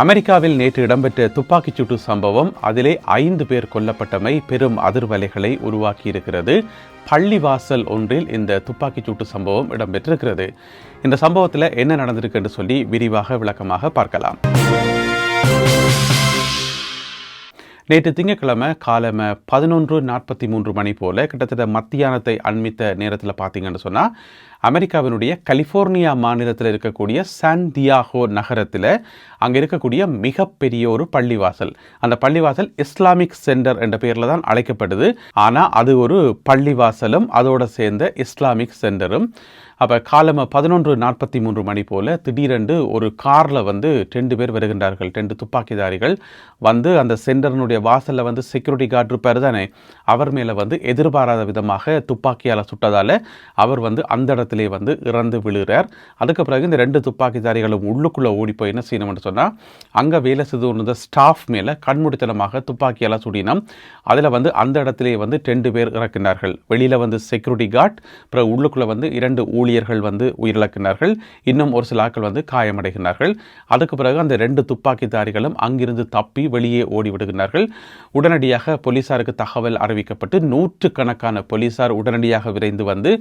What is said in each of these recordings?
அமெரிக்காவில் நேற்று இடம்பெற்ற துப்பாக்கிச் சூட்டு சம்பவம் அதிலே 5 பேர் கொல்லப்பட்டமை பெரும் அதிர்வலைகளை உருவாக்கியிருக்கிறது. பள்ளிவாசல் ஒன்றில் இந்த துப்பாக்கிச் சூட்டு சம்பவம் இடம்பெற்றிருக்கிறது. இந்த சம்பவத்தில் என்ன நடந்திருக்கு என்று சொல்லி விரிவாக விளக்கமாக பார்க்கலாம். நேற்று திங்கட்கிழமை காலம் 11:43 மணி போல கிட்டத்தட்ட மத்தியானத்தை அண்மித்த நேரத்தில் பார்த்தீங்கன்னு சொன்னால் அமெரிக்காவினுடைய கலிஃபோர்னியா மாநிலத்தில் இருக்கக்கூடிய சான் டியாகோ நகரத்தில் அங்கே இருக்கக்கூடிய மிகப்பெரிய ஒரு பள்ளிவாசல். அந்த பள்ளிவாசல் இஸ்லாமிக் சென்டர் என்ற பெயரில் தான் அழைக்கப்படுது. ஆனால் அது ஒரு பள்ளிவாசலும் அதோடு சேர்ந்த இஸ்லாமிக் சென்டரும். அப்போ காலம் 11:43 மணி போல் திடீரென்று ஒரு காரில் 2 பேர் வருகின்றார்கள். 2 துப்பாக்கிதாரிகள் அந்த சென்டரினுடைய வாசலில் செக்யூரிட்டி கார்டு இருப்பார் தானே, அவர் மேலே எதிர்பாராத விதமாக துப்பாக்கியால் சுட்டதால் அவர் அந்த இடத்திலே இறந்து விழுகிறார். அதுக்கு பிறகு இந்த 2 துப்பாக்கிதாரிகளும் உள்ளுக்குள்ளே ஓடி போய் என்ன செய்யணும்னு சொன்னால் அங்கே வேலை செய்து கொண்டிருந்த ஸ்டாஃப் மேலே கண்மூடித்தனமாக துப்பாக்கியால் சுடினோம். அதில் அந்த இடத்திலே 2 பேர் இறக்கினார்கள். வெளியில் செக்யூரிட்டி கார்டு, அப்புறம் உள்ளுக்குள்ளே 2 ஊழியர்கள் உயிரிழக்கிறார்கள். இன்னும் ஒரு சில ஆட்கள் காயமடைகிறார்கள். அதுக்கு பிறகு அந்த 2 துப்பாக்கிதாரிகளும் அங்கிருந்து தப்பி வெளியே ஓடிவிடுகிறார்கள். உடனடியாக போலீசாருக்கு தகவல் அறிவிக்கப்பட்டு நூற்றுக்கணக்கான போலீசார் உடனடியாக விரைந்து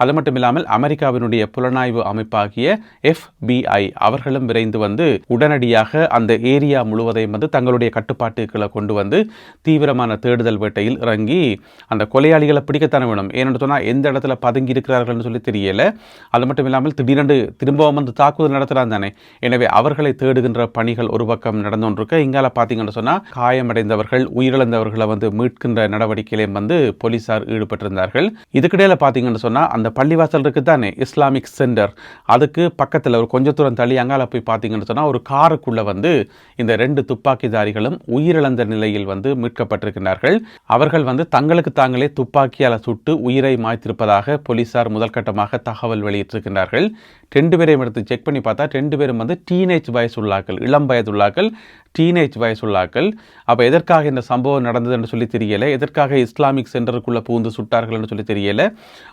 அது மட்டும் இல்லாமல் அமெரிக்காவினுடைய புலனாய்வு அமைப்பாகிய FBI அவர்களும் விரைந்து உடனடியாக அந்த ஏரியா முழுவதையும் தங்களுடைய கட்டுப்பாட்டுக்களை கொண்டு தீவிரமான தேடுதல் வேட்டையில் இறங்கி அந்த கொலையாளிகளை பிடிக்கத்தானே வேணும். ஏன்னு சொன்னால் எந்த இடத்துல பதுங்கி இருக்கிறார்கள் சொல்லி தெரியல. அது மட்டும் இல்லாமல் திடீரென்று திரும்பவும் தாக்குதல் நடத்துகிறாங்க தானே. எனவே அவர்களை தேடுகின்ற பணிகள் ஒரு பக்கம் நடந்து கொண்டிருக்க, இங்கால பார்த்தீங்கன்னு சொன்னால் காயமடைந்தவர்கள் உயிரிழந்தவர்களை மீட்கின்ற நடவடிக்கையிலையும் போலீசார் ஈடுபட்டிருந்தார்கள். இதுக்கிடையில் பார்த்தீங்கன்னு சொன்னால் அந்த பள்ளிவாசல் இருக்குது தானே இஸ்லாமிக் சென்டர், அதுக்கு பக்கத்தில் ஒரு கொஞ்ச தூரம் தள்ளி அங்கால போய் பார்த்தீங்கன்னு சொன்னால் ஒரு காருக்குள்ளே இந்த 2 துப்பாக்கிதாரிகளும் உயிரிழந்த நிலையில் மீட்கப்பட்டிருக்கிறார்கள். அவர்கள் தங்களுக்கு தாங்களே துப்பாக்கியால் சுட்டு உயிரை மாய்த்திருப்பதாக போலீசார் முதல் கட்டமாக தகவல் வெளியிட்டிருக்கிறார்கள். 2 பேரையும் எடுத்து செக் பண்ணி பார்த்தா 2 பேரும் டீனேஜ் வயசுள்ளாக்கள், இளம் வயதுள்ளாக்கள், டீனேஜ் வயசுள்ளாக்கள். அப்போ எதற்காக இந்த சம்பவம் நடந்தது என்று சொல்லி தெரியலை, எதற்காக இஸ்லாமிக் சென்டருக்குள்ளே பூந்து சுட்டார்கள் என்று சொல்லி தெரியலை.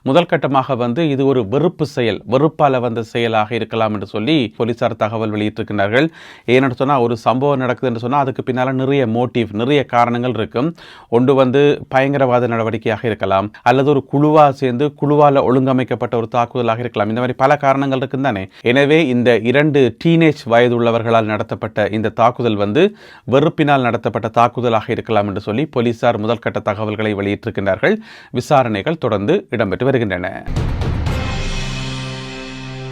முதல் கட்டமாக இது ஒரு வெறுப்பு செயல், வெறுப்பால் செயலாக இருக்கலாம் என்று சொல்லி போலீசார் தகவல் வெளியிட்டிருக்கிறார்கள். ஏன்னு சொன்னால் ஒரு சம்பவம் நடக்குது என்று சொன்னால் அதுக்கு பின்னால் நிறைய மோட்டிவ், நிறைய காரணங்கள் இருக்கும். ஒன்று பயங்கரவாத நடவடிக்கையாக இருக்கலாம், அல்லது ஒரு குழுவாக சேர்ந்து குழுவால் ஒழுங்கமைக்கப்பட்ட ஒரு தாக்குதலாக இருக்கலாம். இந்த மாதிரி பல காரணங்கள் இருக்கும் தானே. எனவே இந்த 2 டீனேஜ் வயது உள்ளவர்களால் நடத்தப்பட்ட இந்த தாக்குதல் வெறுப்பினால் நடத்தப்பட்ட தாக்குதலாக இருக்கலாம் என்று சொல்லி போலீசார் முதல் கட்ட தகவல்களை வெளியிட்டிருக்கிறார்கள். விசாரணைகள் தொடர்ந்து இடம்பெற்று வருகின்றன.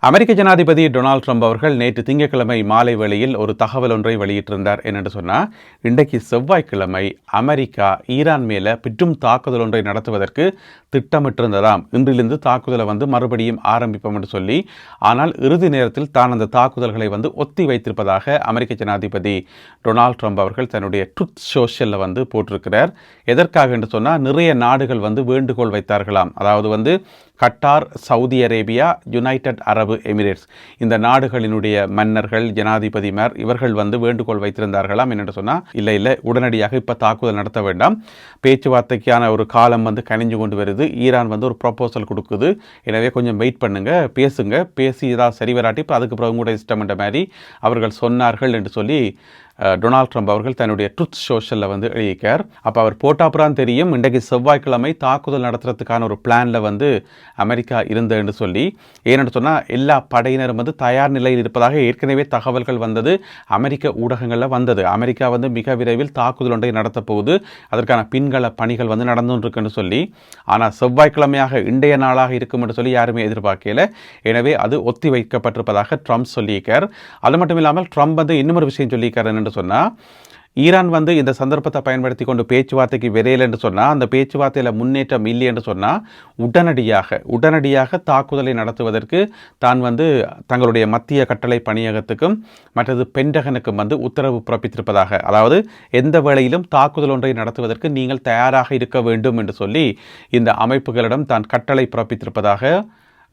அமெரிக்க ஜனாதிபதி டொனால்ட் ட்ரம்ப் அவர்கள் நேற்று திங்கட்கிழமை மாலை வேளையில் ஒரு தகவல் ஒன்றை வெளியிட்டிருந்தார். என்னென்று சொன்னால், இன்றைக்கு செவ்வாய்க்கிழமை அமெரிக்கா ஈரான் மேலே பிற்றும் தாக்குதல் ஒன்றை நடத்துவதற்கு திட்டமிட்டிருந்ததாம். இன்றிலிருந்து தாக்குதலை மறுபடியும் ஆரம்பிப்போம் என்று சொல்லி, ஆனால் இறுதி நேரத்தில் தான் அந்த தாக்குதல்களை ஒத்தி வைத்திருப்பதாக அமெரிக்க ஜனாதிபதி டொனால்ட் ட்ரம்ப் அவர்கள் தன்னுடைய ட்ரூத் சோஷியலில் போட்டிருக்கிறார். எதற்காக என்று சொன்னால், நிறைய நாடுகள் வேண்டுகோள் வைத்தார்களாம். அதாவது கட்டார், சவுதி அரேபியா, யுனைடெட் அரபு எமிரேட்ஸ், இந்த நாடுகளினுடைய மன்னர்கள், ஜனாதிபதிமார் இவர்கள் வேண்டுகோள் வைத்திருந்தார்களாம். என்னென்னு சொன்னால், இல்லை உடனடியாக இப்போ தாக்குதல் நடத்த வேண்டாம், பேச்சுவார்த்தைக்கான ஒரு காலம் கணிஞ்சு கொண்டு வருது, ஈரான் ஒரு ப்ரொபோசல் கொடுக்குது, எனவே கொஞ்சம் வெயிட் பண்ணுங்க, பேசுங்க, பேசி ஏதாவது சரி வராட்டி இப்போ அதுக்கு பிறகு கூட இஷ்டம் என்ற மாதிரி அவர்கள் சொன்னார்கள் என்று சொல்லி டொனால்ட் ட்ரம்ப் அவர்கள் தன்னுடைய ட்ரூத் சோஷியலில் எழுதிக்கார். அப்போ அவர் போட்டாப்புறான் தெரியும், இன்றைக்கு செவ்வாய்க்கிழமை தாக்குதல் நடத்துறதுக்கான ஒரு பிளானில் அமெரிக்கா இருந்தது என்று சொல்லி. ஏன்னு சொன்னால் எல்லா படையினரும் தயார் நிலையில் இருப்பதாக ஏற்கனவே தகவல்கள் வந்தது, அமெரிக்க ஊடகங்களில் வந்தது. அமெரிக்கா மிக விரைவில் தாக்குதல் ஒன்றை நடத்த போகுது, அதற்கான பின்கள பணிகள் நடந்துருக்குன்னு சொல்லி. ஆனால் செவ்வாய்க்கிழமையாக இன்றைய நாளாக இருக்கும் என்று சொல்லி யாருமே எதிர்பார்க்கல. எனவே அது ஒத்தி வைக்கப்பட்டிருப்பதாக ட்ரம்ப் சொல்லியிருக்கார். அது மட்டும் இல்லாமல் ட்ரம்ப் இன்னொரு விஷயம் சொல்லியிருக்கார். என்று சொன்னால், ஈரான் இந்த சந்தர்ப்பத்தை பயன்படுத்தி கொண்டு பேச்சுவார்த்தைக்கு விரையல் என்று சொன்னால், அந்த பேச்சுவார்த்தையில் முன்னேற்றம் இல்லை என்று சொன்னால் உடனடியாக தாக்குதலை நடத்துவதற்கு தான் தங்களுடைய மத்திய கட்டளை பணியகத்துக்கும் மற்றது பென்டகனுக்கும் உத்தரவு பிறப்பித்திருப்பதாக, அதாவது எந்த வேளையிலும் தாக்குதல் ஒன்றை நடத்துவதற்கு நீங்கள் தயாராக இருக்க வேண்டும் என்று சொல்லி இந்த அமைப்புகளிடம் தான் கட்டளை பிறப்பித்திருப்பதாக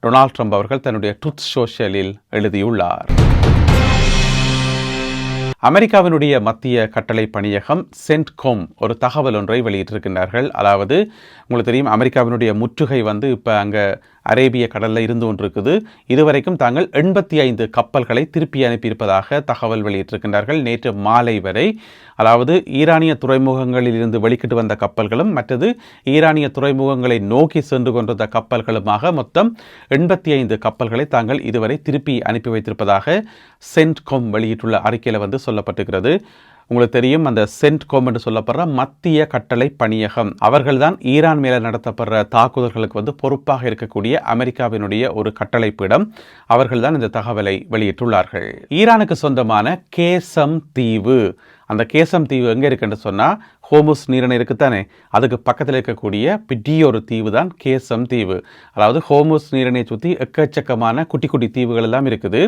டொனால்ட் ட்ரம்ப் அவர்கள் தன்னுடைய ட்ரூத் சோஷியலில் எழுதியுள்ளார். அமெரிக்காவினுடைய மத்திய கட்டளை பணியகம் சென்ட்கோம் ஒரு தகவல் ஒன்றை வெளியிட்டிருக்கின்றார்கள். அதாவது உங்களுக்கு தெரியும், அமெரிக்காவினுடைய முற்றுகை இப்போ அங்கே அரேபிய கடலில் இருந்து கொண்டிருக்குது. இதுவரைக்கும் தாங்கள் 85 கப்பல்களை திருப்பி அனுப்பியிருப்பதாக தகவல் வெளியிட்டிருக்கின்றார்கள். நேற்று மாலை வரை, அதாவது ஈரானிய துறைமுகங்களில் இருந்து வெளிக்கிட்டு வந்த கப்பல்களும் மற்றது ஈரானிய துறைமுகங்களை நோக்கி சென்று கொண்டிருந்த கப்பல்களுமாக மொத்தம் 85 கப்பல்களை தாங்கள் இதுவரை திருப்பி அனுப்பி வைத்திருப்பதாக சென்ட்கோம் வெளியிட்டுள்ள அறிக்கையில் சொல்லப்பட்டிருக்கிறது. உங்களுக்கு தெரியும், அந்த சென்ட்கோம் என்று சொல்லப்படுற மத்திய கட்டளை பணியகம் அவர்கள்தான் ஈரான் மேலே நடத்தப்படுற தாக்குதல்களுக்கு பொறுப்பாக இருக்கக்கூடிய அமெரிக்காவினுடைய ஒரு கட்டளை பீடம். அவர்கள்தான் இந்த தகவலை வெளியிட்டுள்ளார்கள். ஈரானுக்கு சொந்தமான கேசம் தீவு, அந்த கேசம் தீவு எங்கே இருக்குன்னு சொன்னால் ஹோமுஸ் நீரிணை இருக்குத்தானே, அதுக்கு பக்கத்தில் இருக்கக்கூடிய பிடியொரு தீவு தான் கேசம் தீவு. அதாவது ஹோமுஸ் நீரிணையை சுற்றி எக்கச்சக்கமான குட்டி குட்டி தீவுகள் எல்லாம் இருக்குது.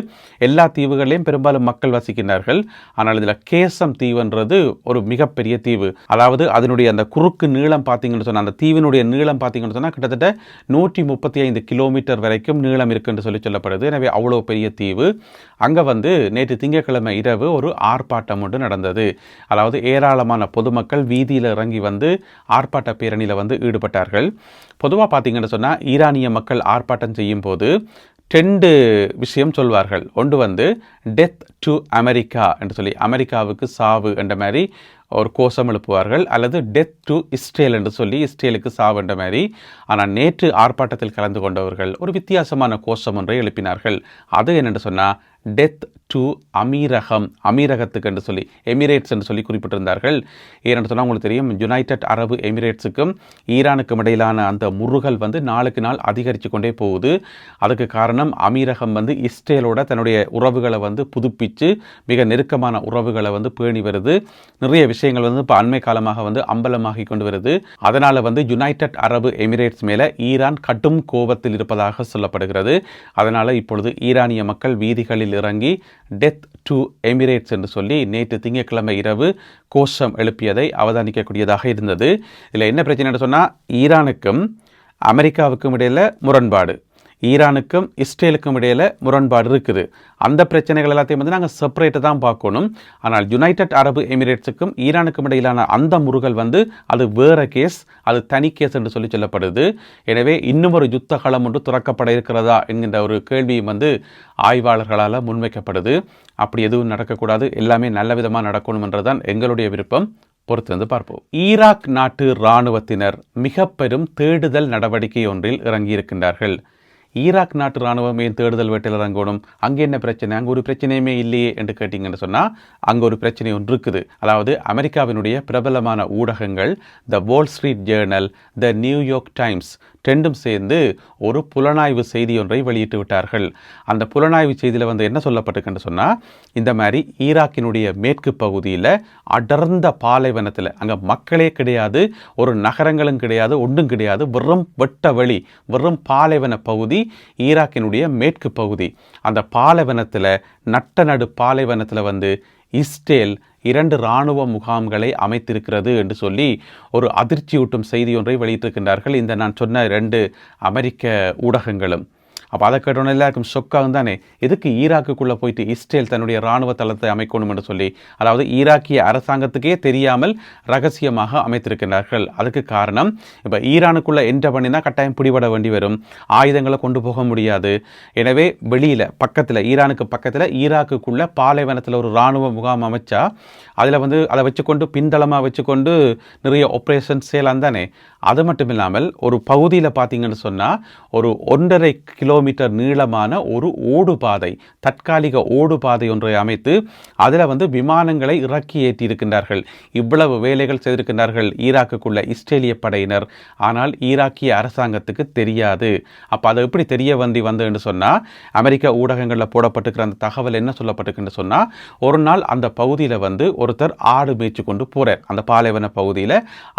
எல்லா தீவுகளையும் பெரும்பாலும் மக்கள் வசிக்கின்றார்கள். ஆனால் இதில் கேசம் தீவுன்றது ஒரு மிகப்பெரிய தீவு. அதாவது அதனுடைய அந்த குறுக்கு நீளம் பார்த்தீங்கன்னு சொன்னால், அந்த தீவினுடைய நீளம் பார்த்தீங்கன்னு சொன்னால் கிட்டத்தட்ட 135 கிலோமீட்டர் வரைக்கும் நீளம் இருக்குன்னு சொல்லப்படுது. எனவே அவ்வளோ பெரிய தீவு. அங்கே நேற்று திங்கட்கிழமை இரவு ஒரு ஆர்ப்பாட்டம் ஒன்று நடந்தது. அதாவது ஏராளமான பொதுமக்கள் வீதியில் இறங்கி ஆர்ப்பாட்ட பேரணியில் ஈடுபட்டார்கள். பொதுவாக பார்த்தீங்கன்னு சொன்னால் ஈரானிய மக்கள் ஆர்ப்பாட்டம் செய்யும் போது 2 விஷயம் சொல்வார்கள். ஒன்று டெத் டு அமெரிக்கா என்று சொல்லி, அமெரிக்காவுக்கு சாவு என்ற மாதிரி ஒரு கோஷம் எழுப்புவார்கள், அல்லது டெத் டு இஸ்ரேல் என்று சொல்லி இஸ்ரேலுக்கு சாவு என்ற மாதிரி. ஆனால் நேற்று ஆர்ப்பாட்டத்தில் கலந்து கொண்டவர்கள் ஒரு வித்தியாசமான கோஷம் ஒன்றை எழுப்பினார்கள். அது என்னென்று சொன்னால் டெத் டு அமீரகம், அமீரகத்துக்கு என்று சொல்லி, எமிரேட்ஸ் என்று சொல்லி குறிப்பிட்டிருந்தார்கள். ஏனென்று சொன்னால் உங்களுக்கு தெரியும், யுனைடெட் அரபு எமிரேட்ஸுக்கும் ஈரானுக்கும் இடையிலான அந்த முறுகல் நாளுக்கு நாள் அதிகரித்து கொண்டே போகுது. அதுக்கு காரணம் அமீரகம் இஸ்ரேலோட தன்னுடைய உறவுகளை புதுப்பித்து மிக நெருக்கமான உறவுகளை பேணி வருது. நிறைய விஷயங்கள் இப்போ அண்மை காலமாக அம்பலமாகி கொண்டு வருது. அதனால் யுனைடெட் அரபு எமிரேட்ஸ் மேலே ஈரான் கடும் கோபத்தில் இருப்பதாக சொல்லப்படுகிறது. அதனால் இப்பொழுது ஈரானிய மக்கள் வீதிகளில் இறங்கி டெத் டு எமிரேட்ஸ் என்று சொல்லி நேற்று திங்கட்கிழமை இரவு கோஷம் எழுப்பியதை அவதானிக்கக்கூடியதாக இருந்தது. இதில் என்ன பிரச்சனை சொன்னால், ஈரானுக்கும் அமெரிக்காவுக்கும் இடையில் முரண்பாடு, ஈரானுக்கும் இஸ்ரேலுக்கும் இடையில் முரண்பாடு இருக்குது. அந்த பிரச்சனைகள் எல்லாத்தையும் நாங்கள் செப்பரேட்டு தான் பார்க்கணும். ஆனால் யுனைடெட் அரபு எமிரேட்ஸுக்கும் ஈரானுக்கும் இடையிலான அந்த முறுகல் அது வேற கேஸ், அது தனி கேஸ் என்று சொல்லப்படுது. எனவே இன்னும் ஒரு யுத்த களம் ஒன்று துறக்கப்பட இருக்கிறதா என்கின்ற ஒரு கேள்வியும் ஆய்வாளர்களால் முன்வைக்கப்படுது. அப்படி எதுவும் நடக்கக்கூடாது, எல்லாமே நல்ல விதமாக நடக்கணும் என்றுதான் எங்களுடைய விருப்பம். பொறுத்திருந்து பார்ப்போம். ஈராக் நாட்டு இராணுவத்தினர் மிக பெரும் தேடுதல் நடவடிக்கை ஒன்றில் இறங்கியிருக்கின்றார்கள். ஈராக் நாட்டு இராணுவம் ஏன் தேடுதல் வேட்டையில் இறங்கணும், அங்கே என்ன பிரச்சனை, அங்கே ஒரு பிரச்சனையுமே இல்லையே என்று கேட்டிங்கன்னு சொன்னால் அங்கே ஒரு பிரச்சனை ஒன்று இருக்குது. அதாவது அமெரிக்காவினுடைய பிரபலமான ஊடகங்கள் the Wall Street Journal, the New York Times ரெண்டும் சேர்ந்து ஒரு புலனாய்வு செய்தி ஒன்றை வெளியிட்டு விட்டார்கள். அந்த புலனாய்வு செய்தியில் என்ன சொல்லப்பட்டிருக்குன்னு சொன்னால், இந்த மாதிரி ஈராக்கினுடைய மேற்கு பகுதியில் அடர்ந்த பாலைவனத்தில், அங்கே மக்களே கிடையாது, ஒரு நகரங்களும் கிடையாது, ஒன்றும் கிடையாது, வெறும் வெட்ட வெளி, வெறும் பாலைவன பகுதி ஈராக்கினுடைய மேற்கு பகுதி. அந்த பாலைவனத்தில், நட்ட நடு பாலைவனத்தில் இஸ்ரேல் 2 இராணுவ முகாம்களை அமைத்திருக்கிறது என்று சொல்லி ஒரு அதிர்ச்சியூட்டும் செய்தி ஒன்றை வெளியிட்டிருக்கின்றார்கள் இந்த நான் சொன்ன 2 அமெரிக்க ஊடகங்களும். அப்போ அதை கேட்டோன்னு எல்லாருக்கும் ஷொக்காகும் தானே, எதுக்கு ஈராக்குக்குள்ளே போயிட்டு இஸ்ரேல் தன்னுடைய இராணுவ தளத்தை அமைக்கணும் என்று சொல்லி, அதாவது ஈராக்கிய அரசாங்கத்துக்கே தெரியாமல் ரகசியமாக அமைத்திருக்கிறார்கள். அதுக்கு காரணம், இப்போ ஈரானுக்குள்ளே என்டர் பண்ணினா கட்டாயம் பிடிபட வேண்டி வரும், ஆயுதங்களை கொண்டு போக முடியாது. எனவே வெளியில் பக்கத்தில், ஈரானுக்கு பக்கத்தில் ஈராக்குக்குள்ளே பாலைவனத்தில் ஒரு இராணுவ முகாம் அமைச்சா அதில் அதை வச்சுக்கொண்டு பின்தளமாக வச்சுக்கொண்டு நிறைய ஆப்ரேஷன் செய்யலாம் தானே. அது மட்டும் இல்லாமல் ஒரு பகுதியில் பார்த்தீங்கன்னு சொன்னால் ஒரு 1.5 கிலோமீட்டர் நீளமான ஒரு ஓடுபாதை, தற்காலிக ஓடுபாதை ஒன்றை அமைத்து அதில் விமானங்களை இறக்கி ஏற்றி இருக்கின்றார்கள். இவ்வளவு வேலைகள் செய்திருக்கின்றார்கள் ஈராக்குக்குள்ள இஸ்ரேலிய படையினர். ஆனால் ஈராக்கிய அரசாங்கத்துக்கு தெரியாது. அப்போ அதை எப்படி தெரிய வந்ததுன்னு சொன்னால், அமெரிக்க ஊடகங்களில் போடப்பட்டிருக்கிற அந்த தகவல் என்ன சொல்லப்பட்டிருக்குன்னு சொன்னால், ஒரு நாள் அந்த பகுதியில் ஒருத்தர் ஆடு மேய்ச்சி கொண்டு போகிறார். அந்த பாலைவன பகுதியில்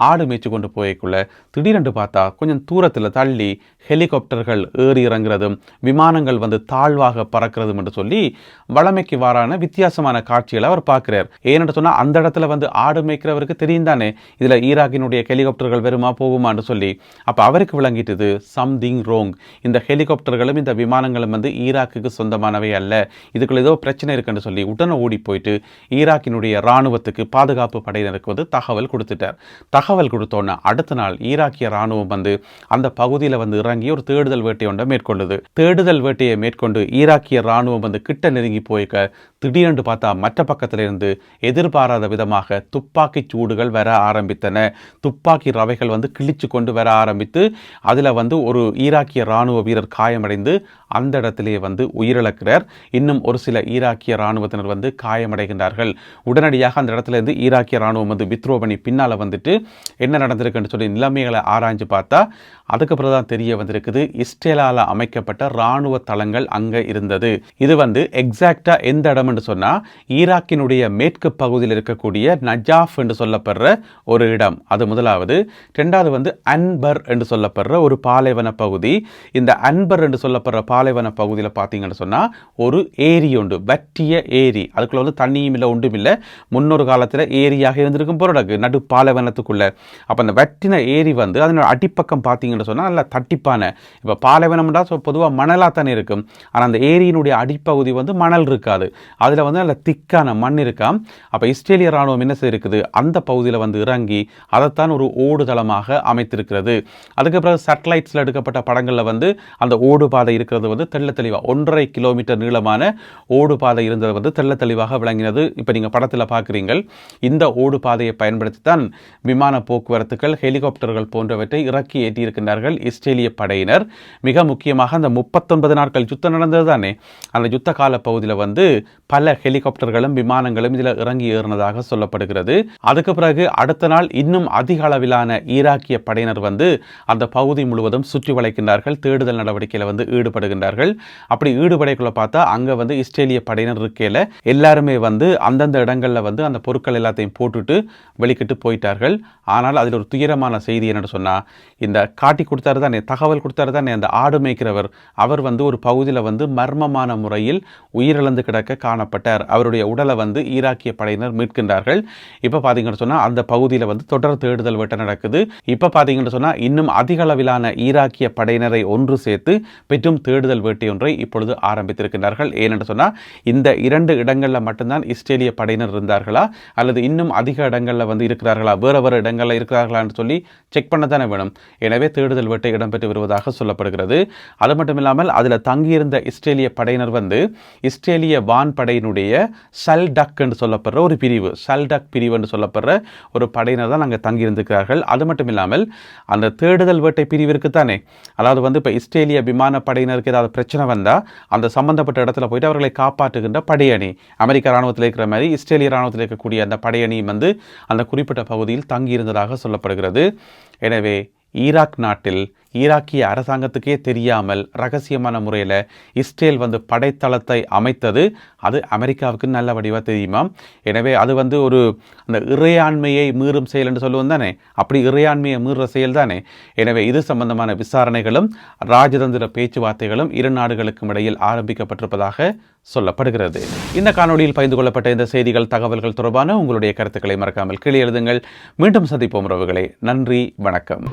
ஆடு மேய்ச்சி கொண்டு போய்க்குள்ள திடீரென்று பார்த்தா கொஞ்சம் தூரத்தில் தள்ளி ஹெலிகாப்டர்கள் ஏறி இறங்குறதும் இடங்களிலும் விமானங்கள் வந்து தாழ்வாக பறக்கிறது என்று சொல்லி வளமைக்கு வாரான வித்தியாசமான காட்சிகளை அவர் பார்க்கிறார். ஏன்னு சொன்னா அந்த இடத்துல வந்து ஆடு மேய்க்கிறவருக்கு தெரியும் தானே இதுல ஈராக்கினுடைய ஹெலிகாப்டர்கள் வருமா போகுமான்னு சொல்லி. அப்ப அவருக்கு விளங்கிட்டது சம்திங் ரோங், இந்த ஹெலிகாப்டர்களும் இந்த விமானங்களும் வந்து ஈராக்குக்கு சொந்தமானவை அல்ல, இதுக்குள்ள ஏதோ பிரச்சனை இருக்குன்னு சொல்லி உடனே ஓடி போயிட்டு ஈராக்கினுடைய இராணுவத்துக்கு பாதுகாப்பு படையினருக்கு வந்து தகவல் கொடுத்துட்டார். தகவல் கொடுத்தோன்னா அடுத்த நாள் ஈராக்கிய இராணுவம் வந்து அந்த பகுதியில் வந்து இறங்கி ஒரு தேடுதல் வேட்டை ஒன்றை மேற்கொள்ளுது. தேடுதல் வேட்டையை மேற்கொண்டு ஈராக்கிய இராணுவம் வந்து கிட்ட நெருங்கி போய்க்க திடீரென்று பார்த்தா மற்ற பக்கத்தில் இருந்து எதிர்பாராத விதமாக துப்பாக்கி சூடுகள் வர ஆரம்பித்தன. துப்பாக்கி ரவைகள் வந்து கிழிச்சு கொண்டு வர ஆரம்பித்து அதில் வந்து ஒரு ஈராக்கிய இராணுவ வீரர் காயமடைந்து அந்த இடத்திலேயே வந்து உயிரிழக்கிறார். இன்னும் ஒரு சில ஈராக்கிய இராணுவத்தினர் வந்து காயமடைகின்றார்கள். உடனடியாக அந்த இடத்துல இருந்து ஈராக்கிய இராணுவம் வந்து வித்ரோ பண்ணி பின்னால் வந்துட்டு என்ன நடந்திருக்குன்னு சொல்லி நிலைமைகளை ஆராய்ஞ்சு பார்த்தா அதுக்கு பிறகுதான் தெரிய வந்திருக்குது இஸ்ரேலால் அமைக்கப்பட்ட இராணுவ தளங்கள் அங்கே இருந்தது. இது வந்து எக்ஸாக்டா எந்த இடம் என்று சொன்னா ஈராக்கினுடைய மேற்கு பகுதியில் இருக்கக்கூடிய நஜாஃப் என்று சொல்லப்படுற ஒரு இடம். அது முதலாவது. இரண்டாவது வந்து அன்பர் என்று சொல்லப்படுற ஒரு பாலைவன பகுதி. இந்த அன்பர் என்று சொல்லப்படுற பாலைவன பகுதியில் பார்த்தீங்கன்னு சொன்னா ஒரு ஏரி உண்டு, வற்றிய ஏரி. அதுக்குள்ள வந்து தண்ணியும் இல்லை ஒன்றும் இல்லை. முன்னொரு காலத்தில் ஏரியாக இருந்திருக்கும் பொருளுக்கு நடு பாலைவனத்துக்குள்ள. அப்போ அந்த வற்றின ஏரி வந்து அதனோட அடிப்பக்கம் பார்த்தீங்கன்னு சொன்னால் நல்லா தட்டிப்பான. இப்போ பாலைவனம்டா பொதுவாக மணலாக தானே இருக்கும். ஆனால் அந்த ஏரியினுடைய அடிப்பகுதி வந்து மணல் இருக்காது, அதில் வந்து நல்ல திக்கான மண் இருக்காம். அப்போ இஸ்ரேலிய ராணுவம் என்ன செய்திருக்குது, அந்த பகுதியில் வந்து இறங்கி அதைத்தான் ஒரு ஓடுதளமாக அமைத்திருக்கிறது. அதுக்கு பிறகு சேட்டலைட்ஸில் எடுக்கப்பட்ட படங்களில் வந்து அந்த ஓடு பாதை இருக்கிறது வந்து தெள்ள தெளிவாக 1.5 கிலோமீட்டர் நீளமான ஓடு பாதை இருந்தது வந்து தெள்ள தெளிவாக விளங்கினது. இப்போ நீங்கள் படத்தில் பார்க்குறீங்கள். இந்த ஓடு பாதையை பயன்படுத்தி தான் விமான போக்குவரத்துகள், ஹெலிகாப்டர்கள் போன்றவற்றை இறக்கி ஏற்றியிருக்கின்றார்கள் இஸ்ரேலிய படையினர். மிக முக்கியமாக அந்த 39 நாட்கள் யுத்தம் நடந்தது தானே, அந்த யுத்த கால பகுதியில் வந்து பல ஹெலிகாப்டர்களும் விமானங்களும் இதில் இறங்கி ஏறினதாக சொல்லப்படுகிறது. அதுக்கு பிறகு அடுத்த நாள் இன்னும் அதிக அளவிலான ஈராக்கிய படையினர் வந்து அந்த பகுதி முழுவதும் சுற்றி வளைக்கின்றார்கள், தேடுதல் நடவடிக்கையில் வந்து ஈடுபடுகின்றார்கள். அப்படி ஈடுபடைக்குள்ள பார்த்தா அங்கே வந்து இஸ்ரேலிய படையினர் இருக்கையில் எல்லாருமே வந்து அந்தந்த இடங்களில் வந்து அந்த பொருட்கள் எல்லாத்தையும் போட்டுட்டு வெளிக்கிட்டு போயிட்டார்கள். ஆனால் அதில் ஒரு துயரமான செய்தி என்னன்னு சொன்னால், இந்த காட்டி கொடுத்தாரு தானே, தகவல் கொடுத்தாரு தானே அந்த ஆடு மேய்க்கிறவர், அவர் வந்து ஒரு பகுதியில் வந்து மர்மமான முறையில் உயிரிழந்து கிடக்க காணப்பட்டார். அவருடைய உடலை வந்து ஈராக்கிய படையினர் மீட்கின்றார்கள். இப்போ பார்த்தீங்கன்னு சொன்னால் அந்த பகுதியில் வந்து தொடர் தேடுதல் வேட்டை நடக்குது. இப்போ பார்த்தீங்கன்னு சொன்னால் இன்னும் அதிக அளவிலான ஈராக்கிய படையினரை ஒன்று சேர்த்து பெற்றும் தேடுதல் வேட்டை ஒன்றை இப்பொழுது ஆரம்பித்திருக்கிறார்கள். ஏனென்று சொன்னால் இந்த 2 இடங்களில் மட்டும்தான் இஸ்ரேலிய படையினர் இருந்தார்களா அல்லது இன்னும் அதிக இடங்களில் வந்து இருக்கிறார்களா, வேறு இடங்களில் இருக்கிறார்களான்னு சொல்லி செக் பண்ண தானே வேணும். எனவே தேடுதல் வேட்டை இடம்பெற்று வருவதாக சொல்லப்படுகிறது. அது மட்டும் இல்லாமல் அதில் தங்கியிருந்த இஸ்ரேலிய படையினர் வந்து இஸ்ரேலிய வான்படையினுடைய சல்டக் என்று சொல்லப்படுற ஒரு பிரிவு, சல்டக் பிரிவு என்று சொல்லப்படுற ஒரு படையினர் தான் அங்கே தங்கியிருந்திருக்கிறார்கள். அது மட்டும் இல்லாமல் அந்த தேடுதல் வேட்டை பிரிவிற்கு தானே, அதாவது வந்து இப்போ இஸ்ரேலிய விமான படையினருக்கு ஏதாவது பிரச்சனை வந்தால் அந்த சம்பந்தப்பட்ட இடத்துல போயிட்டு அவர்களை காப்பாற்றுகின்ற படையணி, அமெரிக்க இராணுவத்தில் இருக்கிற மாதிரி இஸ்ரேலிய இராணுவத்தில் இருக்கக்கூடிய அந்த படையணியும் வந்து அந்த குறிப்பிட்ட பகுதியில் தங்கியிருந்ததாக சொல்லப்படுகிறது. எனவே ஈராக் நாட்டில் ஈராக்கிய அரசாங்கத்துக்கே தெரியாமல் ரகசியமான முறையில் இஸ்ரேல் வந்து படைத்தளத்தை அமைத்தது அது அமெரிக்காவுக்கு நல்ல வடிவாக தெரியுமா. எனவே அது வந்து ஒரு அந்த இறையாண்மையை மீறும் செயல் என்று சொல்லுவோம் தானே, அப்படி இறையாண்மையை மீறுற செயல் தானே. எனவே இது சம்பந்தமான விசாரணைகளும் ராஜதந்திர பேச்சுவார்த்தைகளும் இரு நாடுகளுக்கும் இடையில் ஆரம்பிக்கப்பட்டிருப்பதாக சொல்லப்படுகிறது. இந்த காணொலியில் பகிர்ந்து கொள்ளப்பட்ட இந்த செய்திகள், தகவல்கள் தொடர்பான உங்களுடைய கருத்துக்களை மறக்காமல் கீழே எழுதுங்கள். மீண்டும் சந்திப்போம் உறவுகளே. நன்றி, வணக்கம்.